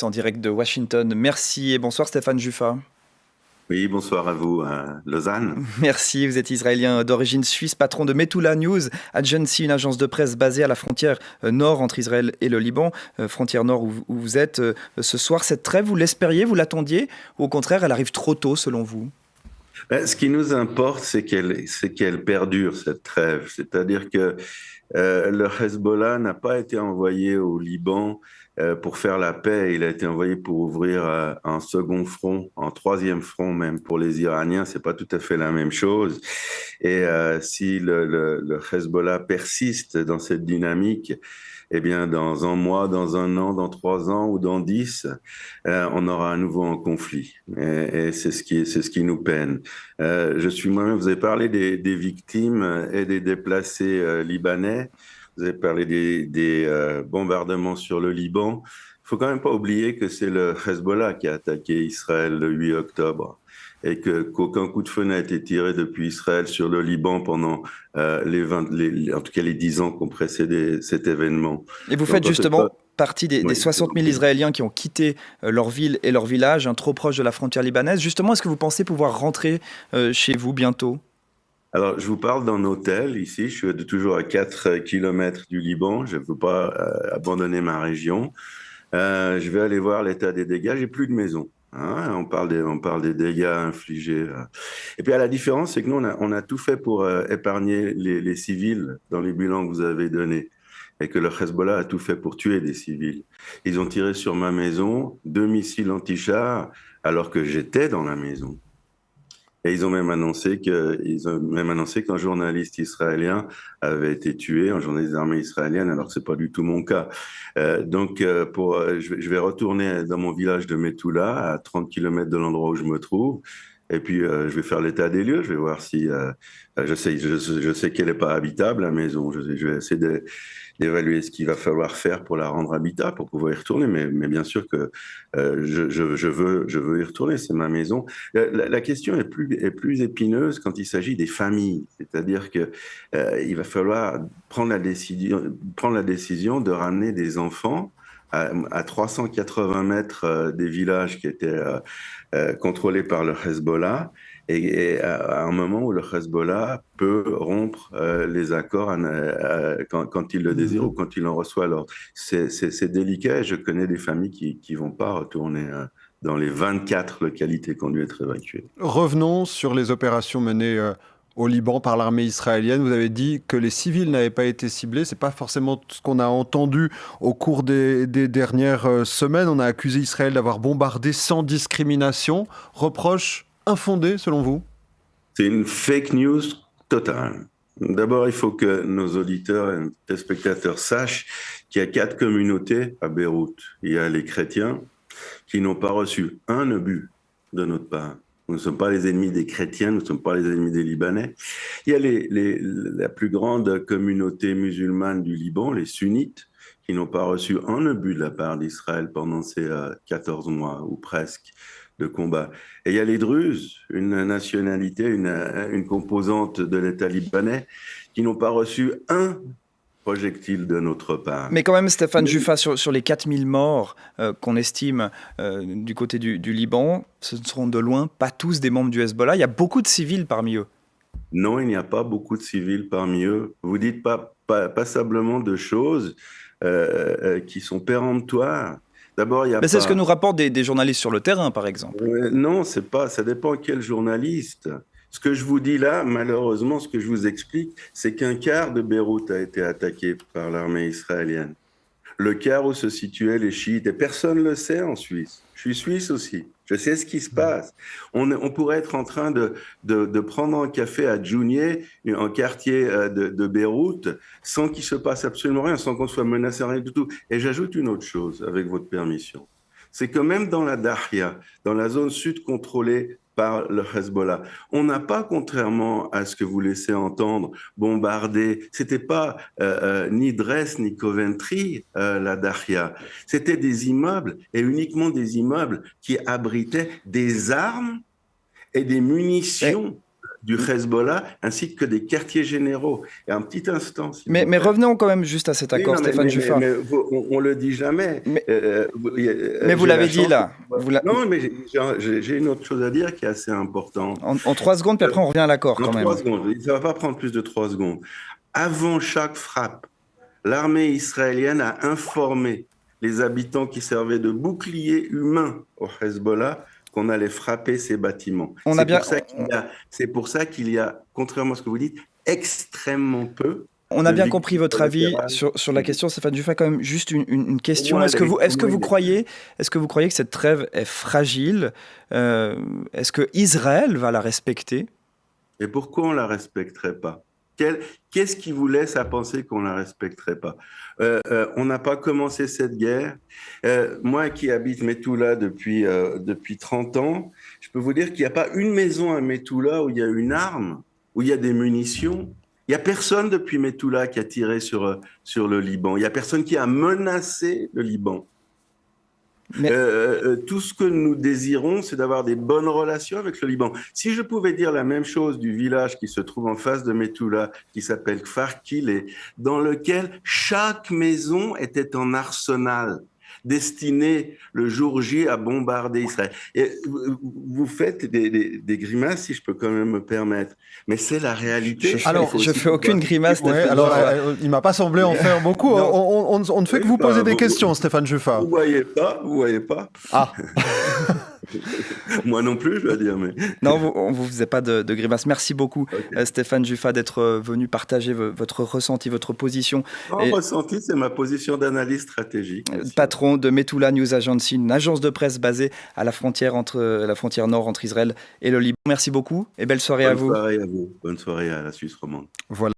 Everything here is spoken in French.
En direct de Washington. Merci et bonsoir Stéphane Juffa. Oui, bonsoir à vous, à Lausanne. Merci, vous êtes israélien d'origine suisse, patron de Metula News Agency, une agence de presse basée à la frontière nord entre Israël et le Liban, frontière nord où vous êtes ce soir. Cette trêve, vous l'espériez, vous l'attendiez, ou au contraire, elle arrive trop tôt selon vous? Ce qui nous importe, c'est qu'elle perdure, cette trêve. C'est-à-dire que le Hezbollah n'a pas été envoyé au Liban pour faire la paix, il a été envoyé pour ouvrir un second front, un troisième front même pour les Iraniens. C'est pas tout à fait la même chose. Et si le Hezbollah persiste dans cette dynamique, eh bien, dans un mois, dans un an, dans 3 ans ou dans 10, on aura à nouveau un conflit. Et c'est ce qui nous peine. Je suis moi-même, vous avez parlé des victimes et des déplacés libanais. Vous avez parlé des bombardements sur le Liban. Il faut quand même pas oublier que c'est le Hezbollah qui a attaqué Israël le 8 octobre et qu'aucun coup de feu n'a été tiré depuis Israël sur le Liban pendant en tout cas les 10 ans qui ont précédé cet événement. Et vous faites Donc, en fait, justement partie des oui, 60 000 Israéliens qui ont quitté leur ville et leur village, trop proche de la frontière libanaise. Justement, est-ce que vous pensez pouvoir rentrer chez vous bientôt? Alors, je vous parle d'un hôtel ici. Je suis toujours à 4 kilomètres du Liban. Je ne veux pas abandonner ma région. Je vais aller voir l'état des dégâts. J'ai plus de maison. Hein. On parle des dégâts infligés. Et puis, à la différence, c'est que nous, on a tout fait pour épargner les civils dans les bilans que vous avez donnés. Et que le Hezbollah a tout fait pour tuer des civils. Ils ont tiré sur ma maison 2 missiles anti-chars alors que j'étais dans la maison. Et ils ont même annoncé qu'un journaliste israélien avait été tué, un journaliste d'armée israélienne, alors que c'est pas du tout mon cas. Je vais retourner dans mon village de Metula, à 30 kilomètres de l'endroit où je me trouve. Et puis, je vais faire l'état des lieux. Je vais voir si, je sais qu'elle n'est pas habitable, la maison. Je vais essayer d'évaluer ce qu'il va falloir faire pour la rendre habitable, pour pouvoir y retourner. Mais bien sûr que je veux y retourner. C'est ma maison. La question est plus épineuse quand il s'agit des familles. C'est-à-dire que il va falloir prendre la décision de ramener des enfants à 380 mètres des villages qui étaient contrôlés par le Hezbollah, et à un moment où le Hezbollah peut rompre les accords quand il le désire ou quand il en reçoit l'ordre. C'est délicat, et je connais des familles qui vont pas retourner dans les 24 localités qui ont dû être évacuées. Revenons sur les opérations menées au Liban par l'armée israélienne. Vous avez dit que les civils n'avaient pas été ciblés. C'est pas forcément ce qu'on a entendu au cours des dernières semaines. On a accusé Israël d'avoir bombardé sans discrimination. Reproche infondé selon vous? C'est une fake news totale. D'abord, il faut que nos auditeurs et téléspectateurs sachent qu'il y a 4 communautés à Beyrouth. Il y a les chrétiens qui n'ont pas reçu un obus de notre part. Nous ne sommes pas les ennemis des chrétiens, nous ne sommes pas les ennemis des Libanais. Il y a la plus grande communauté musulmane du Liban, les sunnites, qui n'ont pas reçu un obus de la part d'Israël pendant ces 14 mois ou presque de combat. Et il y a les Druzes, une nationalité, une composante de l'État libanais, qui n'ont pas reçu un projectile de notre part. Mais quand même, Stéphane Juffa, sur les 4000 morts qu'on estime du côté du Liban, ce ne seront de loin pas tous des membres du Hezbollah. Il y a beaucoup de civils parmi eux. Non, il n'y a pas beaucoup de civils parmi eux. Vous dites passablement de choses qui sont péremptoires. D'abord, il n'y a Mais c'est ce que pas... nous rapportent des journalistes sur le terrain, par exemple. Non, c'est pas. Ça dépend quel journaliste. Ce que je vous dis là, malheureusement, ce que je vous explique, c'est qu'un quart de Beyrouth a été attaqué par l'armée israélienne. Le quart où se situaient les chiites, et personne ne le sait en Suisse. Je suis suisse aussi. Je sais ce qui se passe. On pourrait être en train de prendre un café à Djounieh, un quartier de Beyrouth, sans qu'il se passe absolument rien, sans qu'on soit menacé, rien du tout. Et j'ajoute une autre chose, avec votre permission. C'est que même dans la Dahia, dans la zone sud contrôlée par le Hezbollah, on n'a pas, contrairement à ce que vous laissez entendre, bombardé. C'était pas ni Dresde ni Coventry, la Dahia. C'était des immeubles, et uniquement des immeubles qui abritaient des armes et des munitions du Hezbollah, ainsi que des quartiers généraux. Et un petit instant, s'il Mais vous plaît. revenons quand même juste à cet accord, Oui, non, Stéphane Juffat. on le dit jamais. Mais, Mais vous l'avez dit là. Non, mais j'ai une autre chose à dire qui est assez importante. En 3 secondes, puis après on revient à l'accord En quand même. 3 secondes, ça ne va pas prendre plus de 3 secondes. Avant chaque frappe, l'armée israélienne a informé les habitants qui servaient de bouclier humain au Hezbollah qu'on allait frapper ces bâtiments. C'est pour ça qu'il y a, contrairement à ce que vous dites, extrêmement peu. On a bien compris votre avis sur la question, Stéphane Juffat. Quand même, juste une question. Est-ce que vous croyez que cette trêve est fragile? Est-ce que Israël va la respecter? Et pourquoi on ne la respecterait pas? Qu'est-ce qui vous laisse à penser qu'on ne la respecterait pas? On n'a pas commencé cette guerre. Moi qui habite Mettoula depuis 30 ans, je peux vous dire qu'il n'y a pas une maison à Mettoula où il y a une arme, où il y a des munitions. Il n'y a personne depuis Mettoula qui a tiré sur le Liban. Il n'y a personne qui a menacé le Liban. Tout ce que nous désirons, c'est d'avoir des bonnes relations avec le Liban. Si je pouvais dire la même chose du village qui se trouve en face de Mettoula, qui s'appelle Kfar Kilé, dans lequel chaque maison était en arsenal, destiné le jour J à bombarder Israël. Et vous faites des grimaces, si je peux quand même me permettre, mais c'est la réalité. Je fais aucune grimace. Ouais, alors, il m'a pas semblé en faire beaucoup. On ne fait que vous poser des questions, Stéphane Juffat. Vous voyez pas. Ah. Moi non plus, je dois dire. Mais... Non, on ne vous faisait pas de grimace. Merci beaucoup, Stéphane Juffat, d'être venu partager votre ressenti, votre position. Ressenti, c'est ma position d'analyse stratégique. Patron de Mettoula News Agency, une agence de presse basée à la frontière nord entre Israël et le Liban. Merci beaucoup et belle soirée à vous. Bonne soirée à vous. Bonne soirée à la Suisse romande. Voilà.